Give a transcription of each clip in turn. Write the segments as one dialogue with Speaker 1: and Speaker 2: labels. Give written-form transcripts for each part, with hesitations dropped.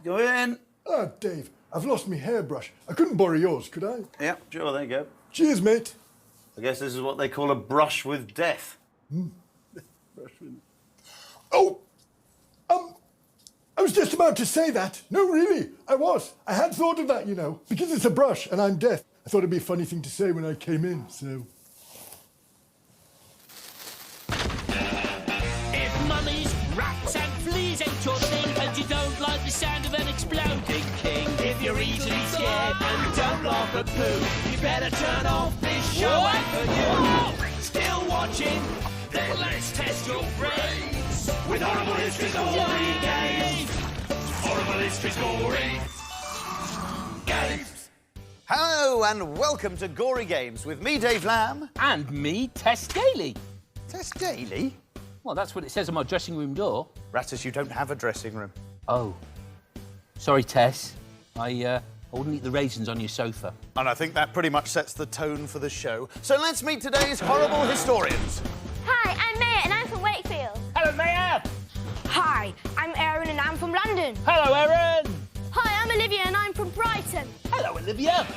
Speaker 1: Go in.
Speaker 2: Ah, Dave, I've lost my hairbrush. I couldn't borrow yours, could I?
Speaker 1: Yeah, sure, there you go.
Speaker 2: Cheers, mate.
Speaker 1: I guess this is what they call a brush with death.
Speaker 2: Brush with... Oh, I was just about to say that. No, really, I was. I had thought of that, you know, because it's a brush and I'm deaf. I thought it'd be a funny thing to say when I came in, so...
Speaker 3: If mummies, rats and fleas ain't your thing, and you don't like the sound of an exploding king, if you're easily scared and you don't laugh at poo, you better turn off this show and for you. Still watching? Then let's test your brains with Horrible History's Gory Games. Horrible History's Gory Games.
Speaker 1: Hello and welcome to Gory Games with me, Dave Lamb.
Speaker 4: And me, Tess Daly.
Speaker 1: Tess Daly?
Speaker 4: Well, that's what it says on my dressing room door.
Speaker 1: Rattus, you don't have a dressing room.
Speaker 4: Oh. Sorry, Tess. I wouldn't eat the raisins on your sofa.
Speaker 1: And I think that pretty much sets the tone for the show. So let's meet today's horrible historians.
Speaker 5: Hi, I'm Maya and I'm from Wakefield.
Speaker 4: Hello, Maya.
Speaker 5: Hi, I'm Erin and I'm from London.
Speaker 4: Hello, Erin.
Speaker 5: Hi, I'm Olivia and I'm from Brighton.
Speaker 4: Hello, Olivia.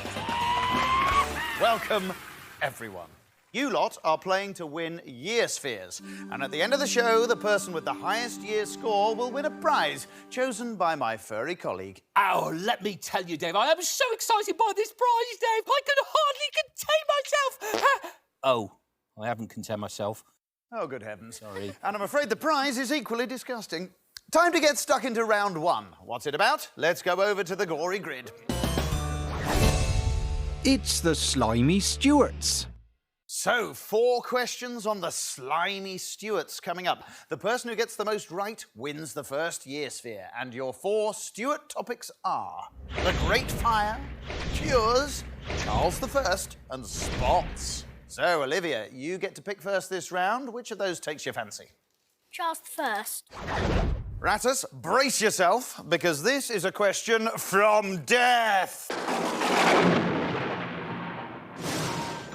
Speaker 1: Welcome, everyone. You lot are playing to win year spheres. And at the end of the show, the person with the highest year score will win a prize chosen by my furry colleague.
Speaker 4: Oh, let me tell you, Dave, I am so excited by this prize, Dave. I can hardly contain myself. Oh, I haven't contained myself.
Speaker 1: Oh, good heavens.
Speaker 4: Sorry.
Speaker 1: And I'm afraid the prize is equally disgusting. Time to get stuck into round one. What's it about? Let's go over to the Gory grid.
Speaker 6: It's the Slimy Stewarts.
Speaker 1: So, 4 questions on the slimy Stewarts coming up. The person who gets the most right wins the first year sphere. And your 4 Stewart topics are the Great Fire, Cures, Charles I, and Spots. So, Olivia, you get to pick first this round. Which of those takes your fancy?
Speaker 5: Charles I.
Speaker 1: Rattus, brace yourself, because this is a question from death.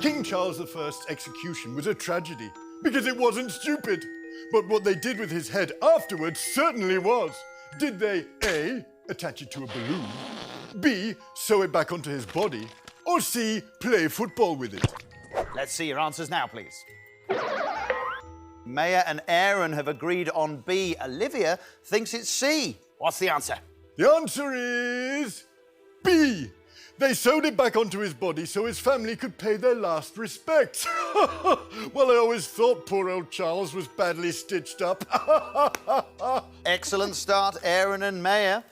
Speaker 2: King Charles I's execution was a tragedy, because it wasn't stupid. But what they did with his head afterwards certainly was. Did they, A, attach it to a balloon, B, sew it back onto his body, or C, play football with it?
Speaker 1: Let's see your answers now, please. Maya and Aaron have agreed on B. Olivia thinks it's C. What's the answer?
Speaker 2: The answer is B. They sewed it back onto his body so his family could pay their last respects. Well, I always thought poor old Charles was badly stitched up.
Speaker 1: Excellent start, Aaron and Maya.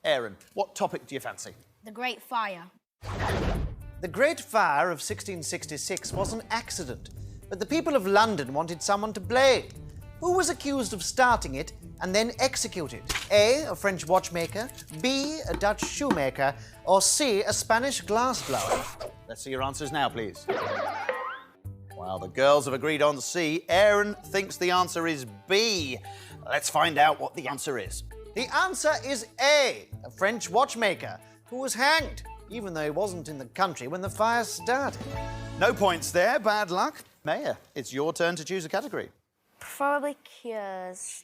Speaker 1: Aaron, what topic do you fancy?
Speaker 5: The Great Fire.
Speaker 7: The Great Fire of 1666 was an accident, but the people of London wanted someone to blame. Who was accused of starting it and then executed? A, a French watchmaker, B, a Dutch shoemaker, or C, a Spanish glassblower?
Speaker 1: Let's see your answers now, please. Well, the girls have agreed on C. Aaron thinks the answer is B. Let's find out what the answer is.
Speaker 7: The answer is A, a French watchmaker, who was hanged, even though he wasn't in the country when the fire started.
Speaker 1: No points there, bad luck. Maya, it's your turn to choose a category.
Speaker 5: Probably Cures.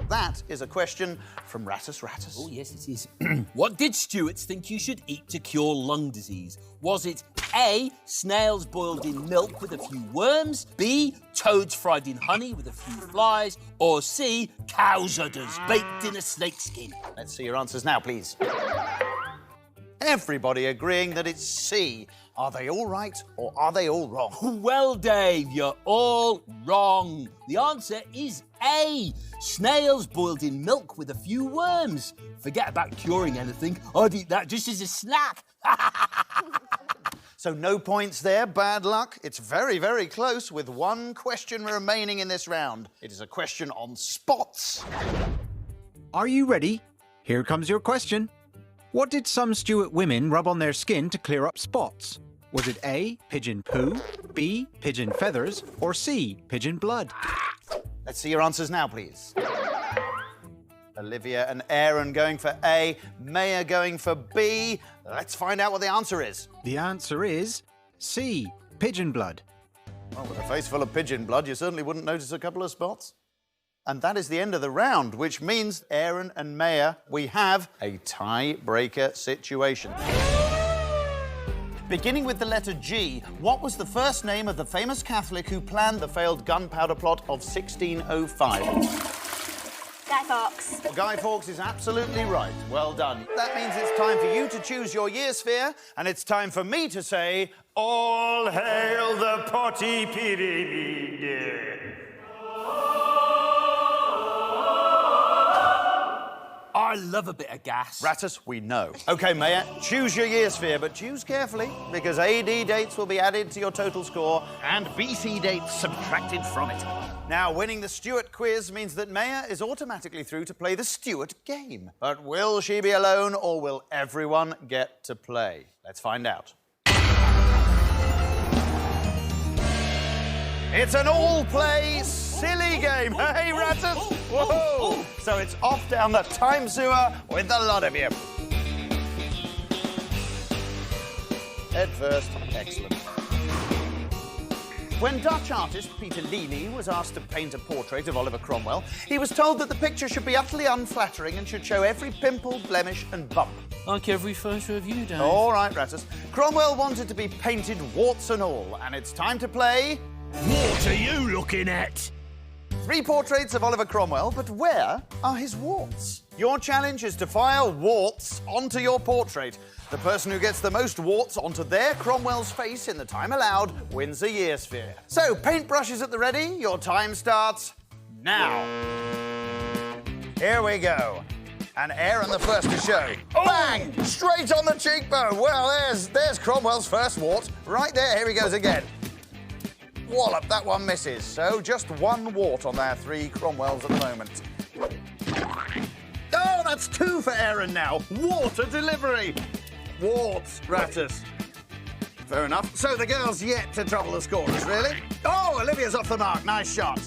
Speaker 1: That is a question from Rattus.
Speaker 4: Oh, yes, it is. What did Stewarts think you should eat to cure lung disease? Was it A, snails boiled in milk with a few worms, B, toads fried in honey with a few flies, or C, cow's udders baked in a snakeskin?
Speaker 1: Let's see your answers now, please. Everybody agreeing that it's C. Are they all right or are they all wrong?
Speaker 4: Well, Dave, you're all wrong. The answer is A, snails boiled in milk with a few worms. Forget about curing anything. I'd eat that just as a snack.
Speaker 1: So no points there, bad luck. It's very, very close with 1 question remaining in this round. It is a question on spots.
Speaker 6: Are you ready? Here comes your question. What did some Stuart women rub on their skin to clear up spots? Was it A, pigeon poo, B, pigeon feathers, or C, pigeon blood?
Speaker 1: Let's see your answers now, please. Olivia and Aaron going for A, Maya going for B. Let's find out what the answer is.
Speaker 6: The answer is C, pigeon blood.
Speaker 1: Well, with a face full of pigeon blood, you certainly wouldn't notice a couple of spots. And that is the end of the round, which means, Aaron and Maya, we have a tiebreaker situation. Beginning with the letter G, what was the first name of the famous Catholic who planned the failed gunpowder plot of 1605?
Speaker 5: Guy Fawkes.
Speaker 1: Guy Fawkes is absolutely right. Well done. That means it's time for you to choose your year sphere, and it's time for me to say, all hail the potty pyramid.
Speaker 4: I love a bit of gas.
Speaker 1: Rattus, we know. OK, Maya, choose your year sphere, but choose carefully, because AD dates will be added to your total score and BC dates subtracted from it. Now, winning the Stuart quiz means that Maya is automatically through to play the Stuart game. But will she be alone, or will everyone get to play? Let's find out. It's an all-play, silly game. Hey, Rattus? Whoa! So it's off down the time sewer with the lot of you. Head first. Excellent. When Dutch artist Peter Lely was asked to paint a portrait of Oliver Cromwell, he was told that the picture should be utterly unflattering and should show every pimple, blemish and bump.
Speaker 4: Like every photo of you, Dave.
Speaker 1: All right, Rattus. Cromwell wanted to be painted warts and all, and it's time to play...
Speaker 3: What are you looking at?
Speaker 1: 3 portraits of Oliver Cromwell, but where are his warts? Your challenge is to fire warts onto your portrait. The person who gets the most warts onto their Cromwell's face in the time allowed wins a year sphere. So, paintbrushes at the ready, your time starts now. Here we go. And Aaron the first to show. Oh! Bang! Straight on the cheekbone. Well, there's Cromwell's first wart. Right there, here he goes again. Wallop, that one misses. So just 1 wart on their 3 Cromwells at the moment. Oh, that's 2 for Aaron now. Water delivery. Warts, Rattus. Fair enough. So the girl's yet to trouble the scorers, really. Oh, Olivia's off the mark. Nice shot.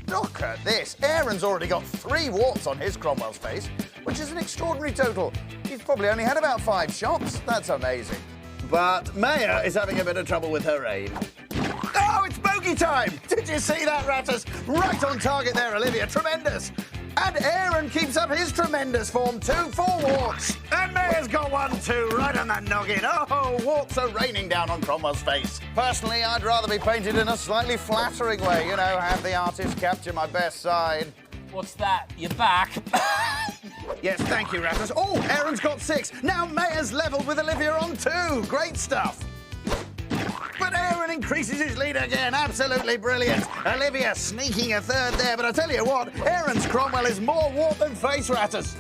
Speaker 1: Look at this. Aaron's already got 3 warts on his Cromwell's face, which is an extraordinary total. He's probably only had about 5 shots. That's amazing. But Maya is having a bit of trouble with her aim. Oh, it's bogey time! Did you see that, Rattus? Right on target there, Olivia. Tremendous. And Aaron keeps up his tremendous form, 2 for warts. And Maya's got 1 too, right on that noggin. Oh, warts are raining down on Cromwell's face. Personally, I'd rather be painted in a slightly flattering way. You know, have the artist capture my best side.
Speaker 4: What's that? You're back.
Speaker 1: Yes, thank you, Rattus. Oh, Aaron's got 6. Now Maya's levelled with Olivia on 2. Great stuff. But Aaron increases his lead again. Absolutely brilliant. Olivia sneaking a 3rd there. But I tell you what, Aaron's Cromwell is more wart than face, Rattus.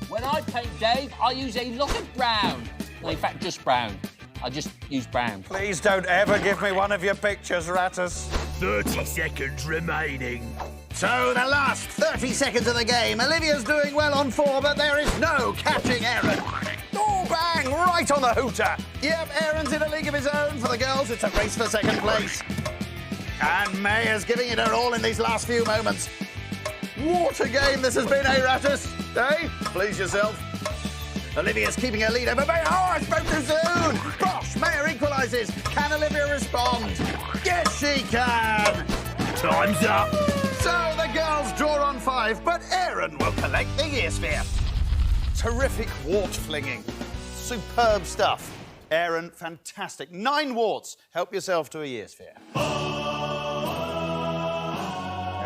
Speaker 4: When I paint Dave, I use a lot of brown. Well, in fact, just brown. I just use brown.
Speaker 1: Please don't ever give me one of your pictures, Rattus.
Speaker 3: 30 seconds remaining.
Speaker 1: So the last 30 seconds of the game. Olivia's doing well on 4, but there is no catching Aaron. Oh, bang! Right on the hooter. Yep, Aaron's in a league of his own. For the girls, it's a race for 2nd place. And Maya's giving it her all in these last few moments. What a game this has been, eh, Rattus? Eh? Please yourself. Olivia's keeping her lead over Maya. Oh, I spoke too soon! Bosh! Maya equalises. Can Olivia respond? Yes, she can!
Speaker 3: Time's up.
Speaker 1: So the girls draw on 5, but Aaron will collect the year sphere. Terrific wart flinging. Superb stuff. Aaron, fantastic. 9 warts. Help yourself to a year sphere. There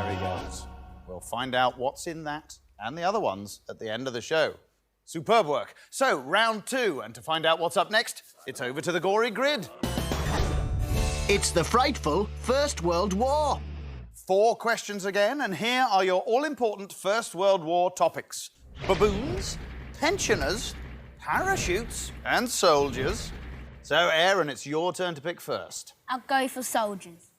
Speaker 1: he goes. We'll find out what's in that and the other ones at the end of the show. Superb work. So, round 2, and to find out what's up next, it's over to the Gory grid.
Speaker 8: It's the frightful First World War.
Speaker 1: 4 questions again, and here are your all-important First World War topics. Baboons, pensioners, parachutes, and soldiers. So, Aaron, it's your turn to pick first.
Speaker 5: I'll go for soldiers.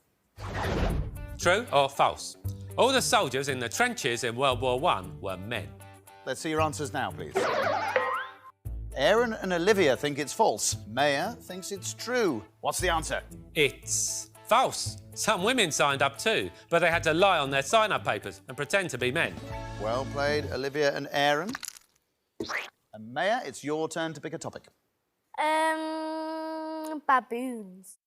Speaker 9: True or false? All the soldiers in the trenches in World War I were men.
Speaker 1: Let's see your answers now, please. Aaron and Olivia think it's false. Maya thinks it's true. What's the answer?
Speaker 9: It's false. Some women signed up too, but they had to lie on their sign-up papers and pretend to be men.
Speaker 1: Well played, Olivia and Aaron. And Maya, it's your turn to pick a topic.
Speaker 5: Baboons.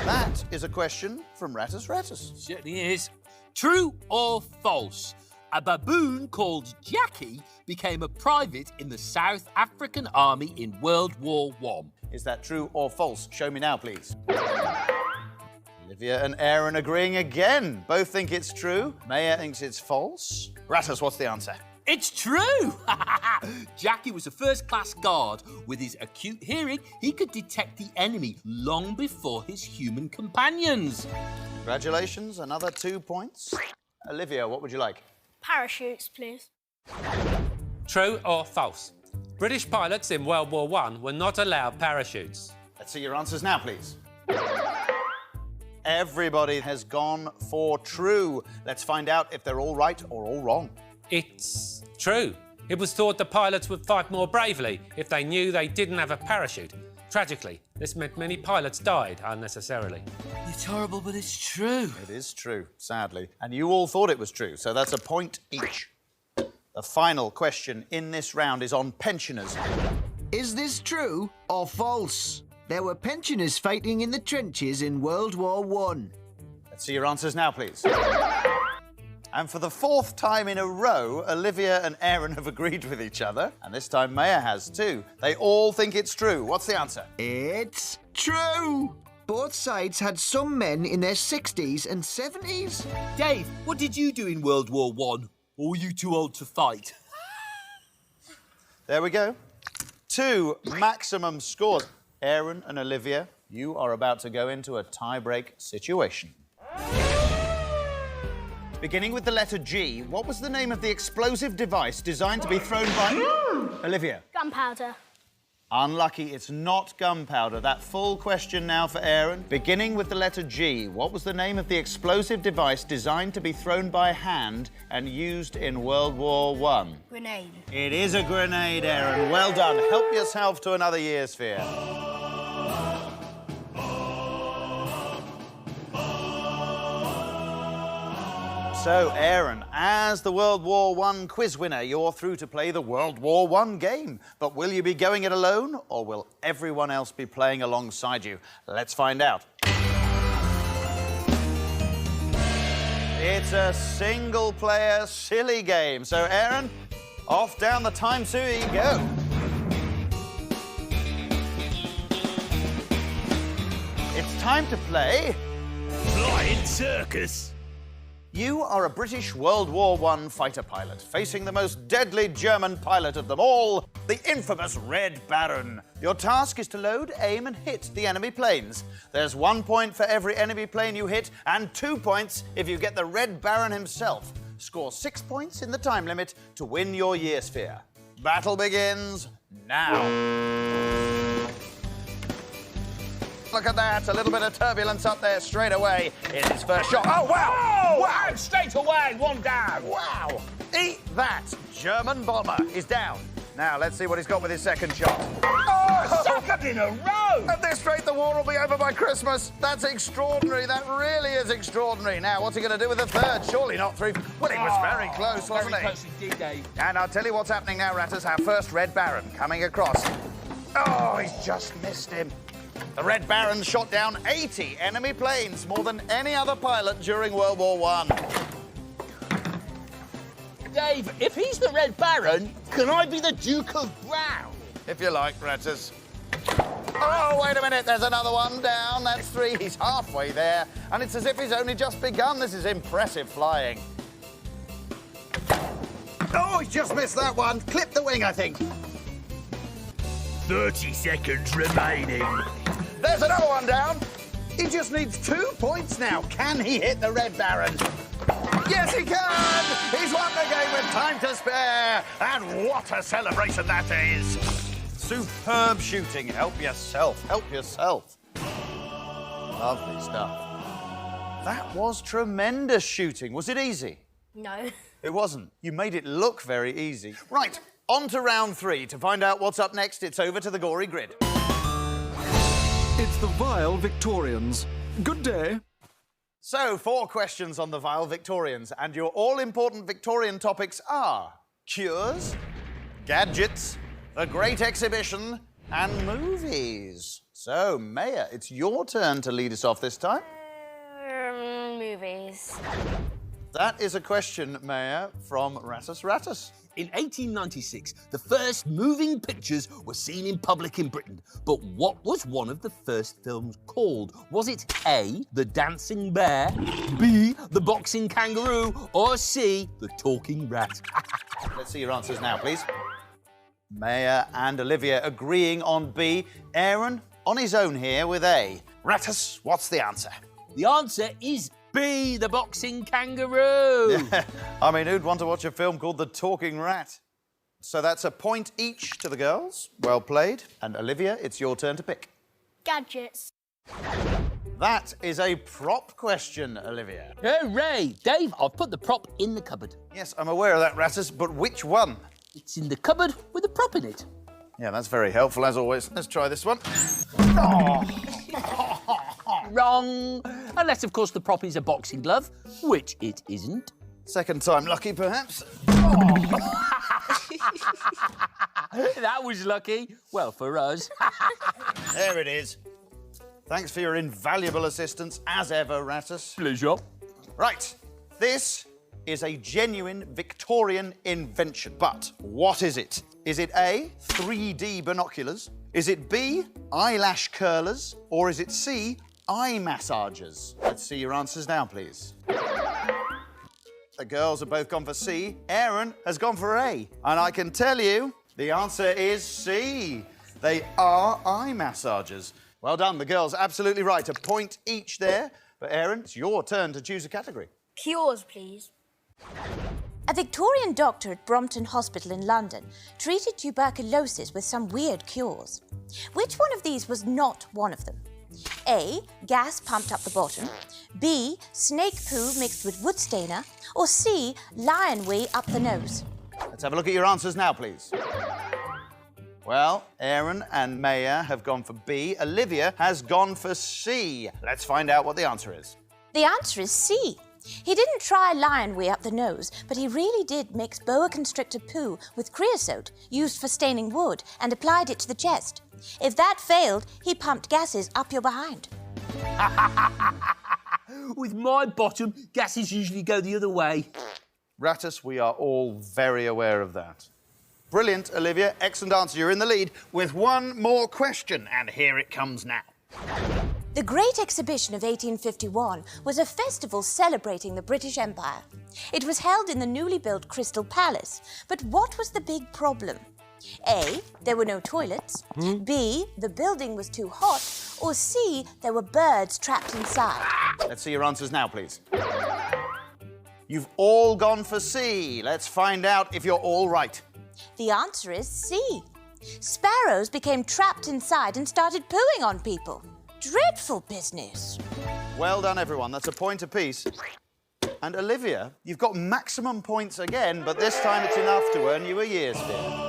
Speaker 1: That is a question from Rattus.
Speaker 4: Certainly is. True or false? A baboon called Jackie became a private in the South African Army in World War I.
Speaker 1: Is that true or false? Show me now, please. Olivia and Aaron agreeing again. Both think it's true. Maya thinks it's false. Rattus, what's the answer?
Speaker 4: It's true! Jackie was a first-class guard. With his acute hearing, he could detect the enemy long before his human companions.
Speaker 1: Congratulations, another 2 points. Olivia, what would you like?
Speaker 5: Parachutes, please.
Speaker 9: True or false? British pilots in World War I were not allowed parachutes.
Speaker 1: Let's see your answers now, please. Everybody has gone for true. Let's find out if they're all right or all wrong.
Speaker 9: It's true. It was thought the pilots would fight more bravely if they knew they didn't have a parachute. Tragically, this meant many pilots died unnecessarily.
Speaker 4: It's horrible, but it's true.
Speaker 1: It is true, sadly. And you all thought it was true, so that's a point each. The final question in this round is on pensioners.
Speaker 8: Is this true or false? There were pensioners fighting in the trenches in World War I.
Speaker 1: Let's see your answers now, please. And for the 4th time in a row, Olivia and Aaron have agreed with each other. And this time Maya has too. They all think it's true. What's the answer?
Speaker 8: It's true. Both sides had some men in their 60s and 70s.
Speaker 4: Dave, what did you do in World War I? Or were you too old to fight?
Speaker 1: There we go. 2 maximum scores. Aaron and Olivia, you are about to go into a tie-break situation. Beginning with the letter G, what was the name of the explosive device designed to be thrown by... Olivia.
Speaker 5: Gunpowder.
Speaker 1: Unlucky, it's not gunpowder. That full question now for Aaron. Beginning with the letter G, what was the name of the explosive device designed to be thrown by hand and used in World War I?
Speaker 5: Grenade.
Speaker 1: It is a grenade, Aaron. Well done. Help yourself to another year sphere. So, Aaron, as the World War I quiz winner, you're through to play the World War I game. But will you be going it alone, or will everyone else be playing alongside you? Let's find out. It's a single-player, silly game. So, Aaron, off down the time sewer you go. It's time to play...
Speaker 3: Flying circus.
Speaker 1: You are a British World War I fighter pilot, facing the most deadly German pilot of them all, the infamous Red Baron. Your task is to load, aim and hit the enemy planes. There's 1 point for every enemy plane you hit, and 2 points if you get the Red Baron himself. Score 6 points in the time limit to win your year sphere. Battle begins now. Look at that, a little bit of turbulence up there straight away in his first shot. Oh, wow!
Speaker 3: Oh, wow! Straight away, one down.
Speaker 1: Wow! Eat that! German bomber is down. Now, let's see what he's got with his second shot.
Speaker 3: Oh, second in a row!
Speaker 1: At this rate, the war will be over by Christmas. That's extraordinary. That really is extraordinary. Now, what's he going to do with the third? Surely not through. Well, he was very close, wasn't he?
Speaker 4: Very close indeed, Dave.
Speaker 1: And I'll tell you what's happening now, Rattus. Our first Red Baron coming across. Oh, he's just missed him. The Red Baron shot down 80 enemy planes, more than any other pilot during World War I.
Speaker 4: Dave, if he's the Red Baron, can I be the Duke of Brown?
Speaker 1: If you like, Rattus. Oh, wait a minute, there's another one down. That's 3. He's halfway there. And it's as if he's only just begun. This is impressive flying. Oh, he's just missed that one. Clipped the wing, I think.
Speaker 3: 30 seconds remaining.
Speaker 1: There's another one down. He just needs 2 points now. Can he hit the Red Baron? Yes, he can! He's won the game with time to spare. And what a celebration that is. Superb shooting. Help yourself. Help yourself. Lovely stuff. That was tremendous shooting. Was it easy?
Speaker 5: No.
Speaker 1: It wasn't. You made it look very easy. Right, on to round 3. To find out what's up next, it's over to the Gory grid.
Speaker 10: It's the Vile Victorians. Good day.
Speaker 1: So, 4 questions on the Vile Victorians, and your all-important Victorian topics are cures, gadgets, the Great Exhibition, and movies. So, Maya, it's your turn to lead us off this time.
Speaker 5: Movies.
Speaker 1: That is a question, Mayor, from Rattus Rattus.
Speaker 4: In 1896, the first moving pictures were seen in public in Britain. But what was one of the first films called? Was it A, The Dancing Bear, B, The Boxing Kangaroo, or C, The Talking Rat?
Speaker 1: Let's see your answers now, please. Mayor and Olivia agreeing on B. Aaron on his own here with A. Rattus, what's the answer?
Speaker 4: The answer is B, The Boxing Kangaroo.
Speaker 1: I mean, who'd want to watch a film called The Talking Rat? So that's a point each to the girls. Well played. And Olivia, it's your turn to pick.
Speaker 5: Gadgets.
Speaker 1: That is a prop question, Olivia.
Speaker 4: Hooray! Dave, I've put the prop in the cupboard.
Speaker 1: Yes, I'm aware of that, Rattus, but which one?
Speaker 4: It's in the cupboard with a prop in it.
Speaker 1: Yeah, that's very helpful, as always. Let's try this one. Oh.
Speaker 4: Wrong. Unless, of course, the prop is a boxing glove, which it isn't.
Speaker 1: Second time lucky, perhaps.
Speaker 4: That was lucky. Well, for us.
Speaker 1: There it is. Thanks for your invaluable assistance, as ever, Rattus.
Speaker 4: Pleasure.
Speaker 1: Right, this is a genuine Victorian invention. But what is it? Is it A, 3D binoculars? Is it B, eyelash curlers? Or is it C, eye massagers? Let's see your answers now, please. The girls have both gone for C. Aaron has gone for A. And I can tell you, the answer is C. They are eye massagers. Well done, the girls, absolutely right. A point each there. But Aaron, it's your turn to choose a category.
Speaker 5: Cures, please.
Speaker 11: A Victorian doctor at Brompton Hospital in London treated tuberculosis with some weird cures. Which one of these was not one of them? A, gas pumped up the bottom, B, snake poo mixed with wood stainer, or C, lion wee up the nose?
Speaker 1: Let's have a look at your answers now, please. Well, Aaron and Maya have gone for B. Olivia has gone for C. Let's find out what the answer is.
Speaker 11: The answer is C. He didn't try lion wee up the nose, but he really did mix boa constrictor poo with creosote, used for staining wood, and applied it to the chest. If that failed, he pumped gases up your behind.
Speaker 4: With my bottom, gases usually go the other way.
Speaker 1: Rattus, we are all very aware of that. Brilliant, Olivia. Excellent answer. You're in the lead with one more question, and here it comes now.
Speaker 11: The Great Exhibition of 1851 was a festival celebrating the British Empire. It was held in the newly built Crystal Palace. But what was the big problem? A, there were no toilets. B, the building was too hot. Or C, there were birds trapped inside.
Speaker 1: Let's see your answers now, please. You've all gone for C. Let's find out if you're all right.
Speaker 11: The answer is C. Sparrows became trapped inside and started pooing on people. Dreadful business.
Speaker 1: Well done, everyone. That's a point apiece. And Olivia, you've got maximum points again, but this time it's enough to earn you a year's fare.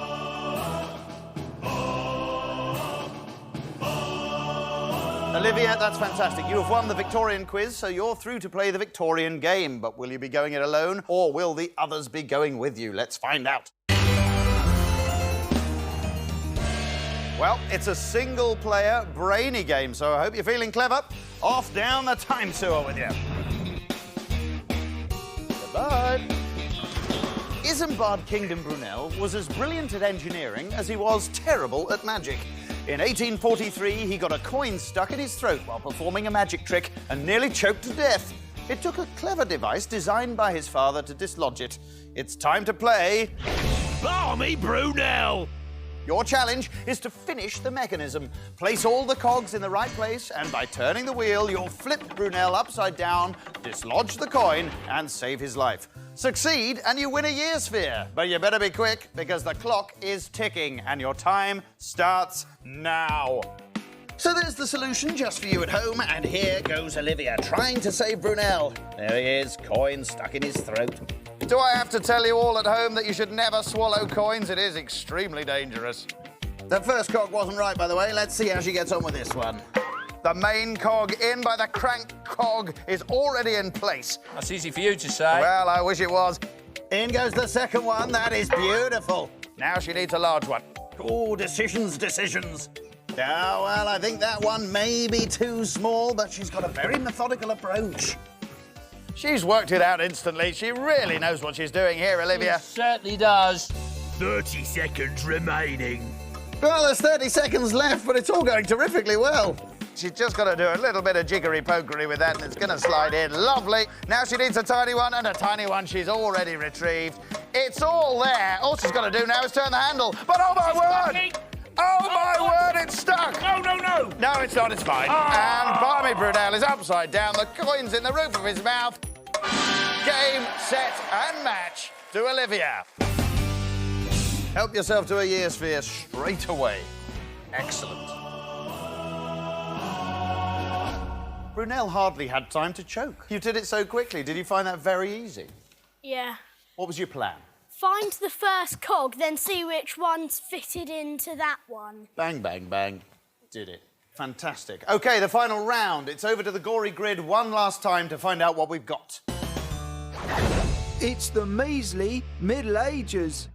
Speaker 1: Olivia, that's fantastic. You have won the Victorian quiz, so you're through to play the Victorian game. But will you be going it alone, or will the others be going with you? Let's find out. Well, it's a single-player, brainy game, so I hope you're feeling clever. Off down the time sewer with you. Goodbye. Isambard Kingdom Brunel was as brilliant at engineering as he was terrible at magic. In 1843, he got a coin stuck in his throat while performing a magic trick and nearly choked to death. It took a clever device designed by his father to dislodge it. It's time to play...
Speaker 3: Barmy Brunel!
Speaker 1: Your challenge is to finish the mechanism. Place all the cogs in the right place, and by turning the wheel, you'll flip Brunel upside down, dislodge the coin, and save his life. Succeed, and you win a year's fare. But you better be quick, because the clock is ticking, and your time starts now. So there's the solution just for you at home, and here goes Olivia, trying to save Brunel. There he is, coin stuck in his throat. Do I have to tell you all at home that you should never swallow coins? It is extremely dangerous. The first cog wasn't right, by the way. Let's see how she gets on with this one. The main cog in by the crank cog is already in place.
Speaker 9: That's easy for you to say.
Speaker 1: Well, I wish it was. In goes the second one. That is beautiful. Now she needs a large one. Oh, decisions. Yeah, well, I think that one may be too small, but she's got a very methodical approach. She's worked it out instantly. She really knows what she's doing here, Olivia.
Speaker 4: Certainly does.
Speaker 3: 30 seconds remaining.
Speaker 1: Well, there's 30 seconds left, but it's all going terrifically well. She's just got to do a little bit of jiggery-pokery with that, and it's going to slide in. Lovely. Now she needs a tiny one, and a tiny one she's already retrieved. It's all there. All she's got to do now is turn the handle. But oh, my word! Oh, my word, it's stuck!
Speaker 3: No, no, no!
Speaker 1: No, it's not. It's fine. And Barmy Brunel is upside down. The coin's in the roof of his mouth. Game, set, and match to Olivia. Help yourself to a year sphere straight away. Excellent. Brunel hardly had time to choke. You did it so quickly. Did you find that very easy?
Speaker 5: Yeah.
Speaker 1: What was your plan?
Speaker 5: Find the first cog, then see which one's fitted into that one.
Speaker 1: Bang, bang, bang. Did it. Fantastic. OK, the final round. It's over to the Gory grid one last time to find out what we've got.
Speaker 10: It's the measly Middle Ages.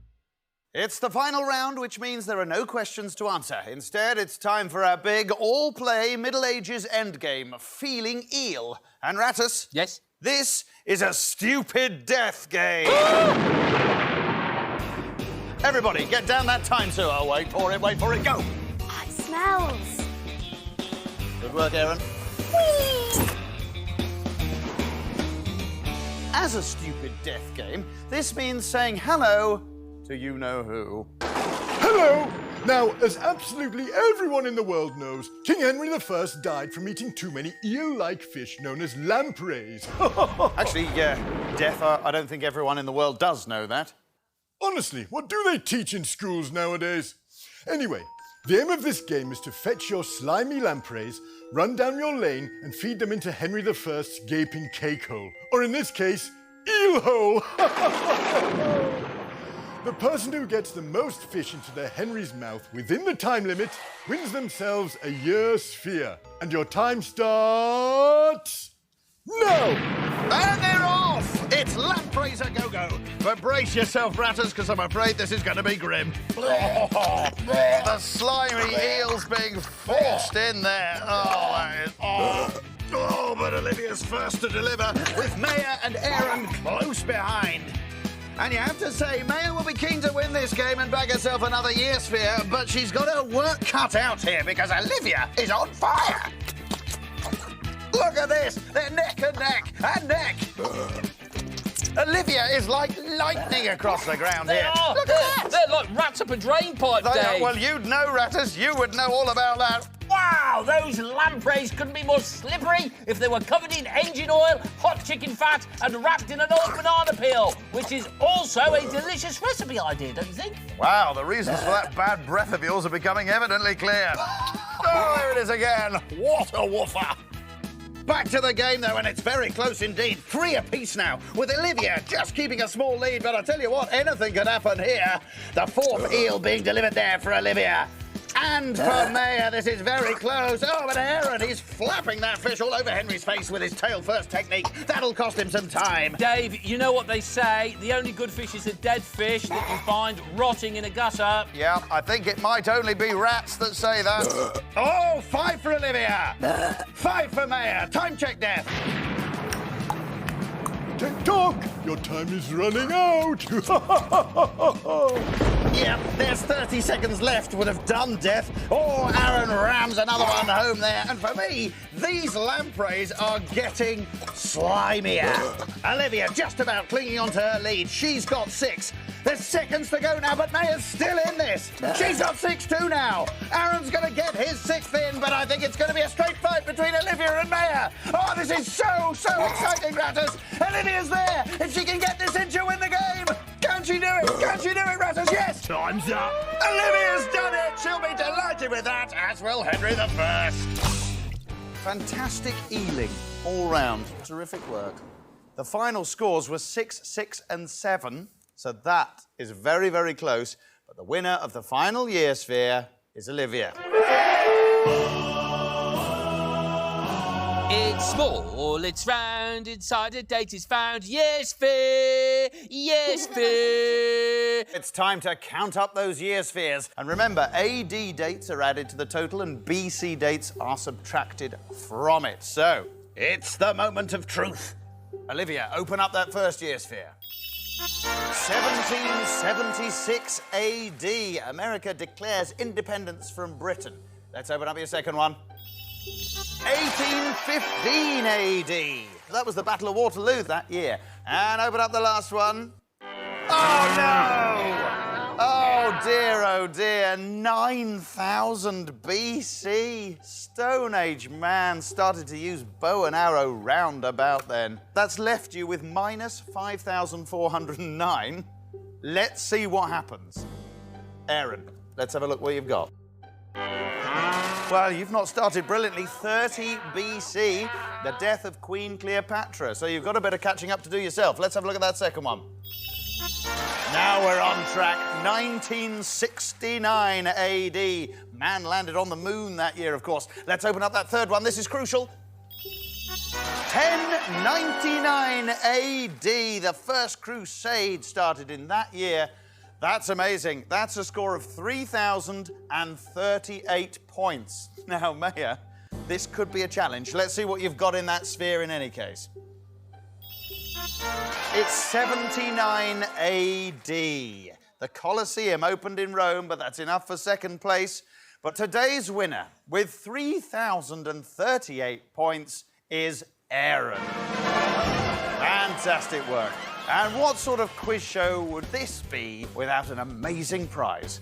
Speaker 1: It's the final round, which means there are no questions to answer. Instead, it's time for our big all-play Middle Ages endgame, Feeling Eel. And Rattus?
Speaker 4: Yes?
Speaker 1: This is a stupid death game. Everybody, get down that time sewer. Wait for it, go.
Speaker 5: It smells.
Speaker 1: Good work, Aaron.
Speaker 5: Whee!
Speaker 1: As a stupid death game, this means saying hello to you-know-who.
Speaker 2: Hello! Now, as absolutely everyone in the world knows, King Henry I died from eating too many eel-like fish known as lampreys.
Speaker 1: Actually, Death, I don't think everyone in the world does know that.
Speaker 2: Honestly, what do they teach in schools nowadays? Anyway, the aim of this game is to fetch your slimy lampreys, run down your lane, and feed them into Henry I's gaping cake hole. Or in this case, eel hole! The person who gets the most fish into their Henry's mouth within the time limit wins themselves a year sphere. And your time starts now!
Speaker 1: And they're off! It's lampreys a go-go. But brace yourself, Rattus, because I'm afraid this is going to be grim. The slimy eel's being forced in there. Oh, that is... Oh, but Olivia's first to deliver, with Maya and Aaron close behind. And you have to say, Maya will be keen to win this game and bag herself another year sphere, but she's got her work cut out here because Olivia is on fire. Look at this. They're neck and neck and neck. Olivia is like lightning across the ground here. Look at that.
Speaker 4: They're like rats up a drain pipe, Dave.
Speaker 1: Well, you'd know, Rattus. You would know all about that.
Speaker 4: Wow, those lampreys couldn't be more slippery if they were covered in engine oil, hot chicken fat, and wrapped in an old banana peel, which is also a delicious recipe idea, don't you think?
Speaker 1: Wow, the reasons for that bad breath of yours are becoming evidently clear. Oh, there it is again. What a woofer. Back to the game, though, and it's very close indeed. 3 apiece now, with Olivia just keeping a small lead. But I tell you what, anything could happen here. The 4th eel being delivered there for Olivia. And for Maya, this is very close. Oh, but Aaron, he's flapping that fish all over Henry's face with his tail-first technique. That'll cost him some time.
Speaker 4: Dave, you know what they say. The only good fish is a dead fish that you find rotting in a gutter.
Speaker 1: Yeah, I think it might only be rats that say that. Oh, 5 for Olivia. 5 for Maya. Time check, Death.
Speaker 2: Tick-tock! Your time is running out!
Speaker 1: Yep, there's 30 seconds left. Would have done, Death. Oh, Aaron rams another one home there. And for me, these lampreys are getting slimier. Olivia just about clinging onto her lead. She's got 6. There's seconds to go now, but Maya's still in this. She's got 6 too now. Aaron's going to get his 6th in, but I think it's going to be a straight fight between Olivia and Maya. Oh, this is so exciting, Rattus. Olivia's there. If she can get this in, she'll win the game. Can she do it? Can she do it, Rattus? Yes.
Speaker 3: Time's up.
Speaker 1: Olivia's done it. She'll be delighted with that, as will Henry I. Fantastic eeling all round. Terrific work. The final scores were 6, 6, and 7. So that is very, very close. But the winner of the final year sphere is Olivia.
Speaker 4: It's small, it's round, inside a date is found. Yes, fair, yes, fair.
Speaker 1: It's time to count up those year spheres. And remember, AD dates are added to the total and BC dates are subtracted from it. So, it's the moment of truth. Olivia, open up that first year sphere. 1776 AD. America declares independence from Britain. Let's open up your second one. 1815 AD. That was the Battle of Waterloo that year. And open up the last one. Oh, no! Oh, dear. 9000 BC. Stone Age man started to use bow and arrow round about then. That's left you with minus 5,409. Let's see what happens. Aaron, let's have a look what you've got. Well, you've not started brilliantly. 30 BC, the death of Queen Cleopatra. So you've got a bit of catching up to do yourself. Let's have a look at that second one. Now we're on track. 1969 AD. Man landed on the moon that year, of course. Let's open up that third one. This is crucial. 1099 AD. The First Crusade started in that year. That's amazing. That's a score of 3,038 points. Now, Maya, this could be a challenge. Let's see what you've got in that sphere in any case. It's 79 AD. The Colosseum opened in Rome, but that's enough for second place. But today's winner, with 3,038 points, is Aaron. Fantastic work. And what sort of quiz show would this be without an amazing prize?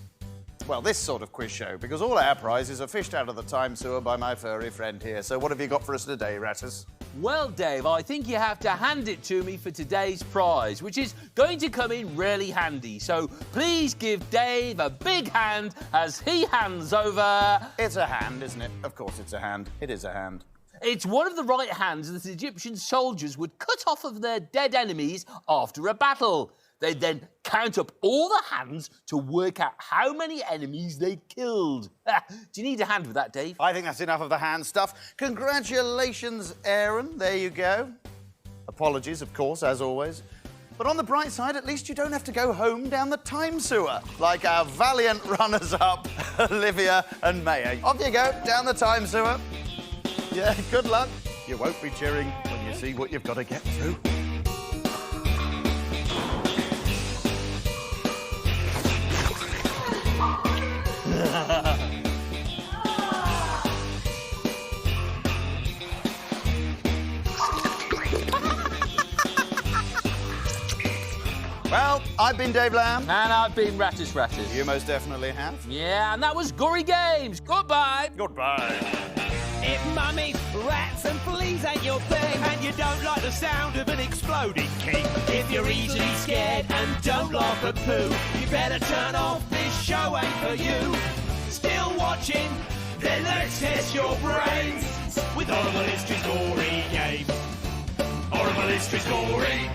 Speaker 1: Well, this sort of quiz show, because all our prizes are fished out of the time sewer by my furry friend here. So what have you got for us today, Rattus?
Speaker 4: Well, Dave, I think you have to hand it to me for today's prize, which is going to come in really handy. So please give Dave a big hand as he hands over...
Speaker 1: It's a hand, isn't it? Of course it's a hand. It is a hand.
Speaker 4: It's one of the right hands that Egyptian soldiers would cut off of their dead enemies after a battle. They'd then count up all the hands to work out how many enemies they killed. Do you need a hand with that, Dave?
Speaker 1: I think that's enough of the hand stuff. Congratulations, Aaron. There you go. Apologies, of course, as always. But on the bright side, at least you don't have to go home down the time sewer, like our valiant runners-up, Olivia and Maya. Off you go, down the time sewer. Yeah, good luck. You won't be cheering when you see what you've got to get through. Well, I've been Dave Lamb.
Speaker 4: And I've been Rattus Rattus.
Speaker 1: You most definitely have.
Speaker 4: Yeah, and that was Gory Games. Goodbye.
Speaker 1: Goodbye.
Speaker 3: If mummies, rats and fleas ain't your thing, and you don't like the sound of an exploding king, if you're easily scared and don't laugh at poo, you better turn off, this show ain't for you. Still watching? Then let's test your brains with Horrible History's Gory Games. Horrible History's Gory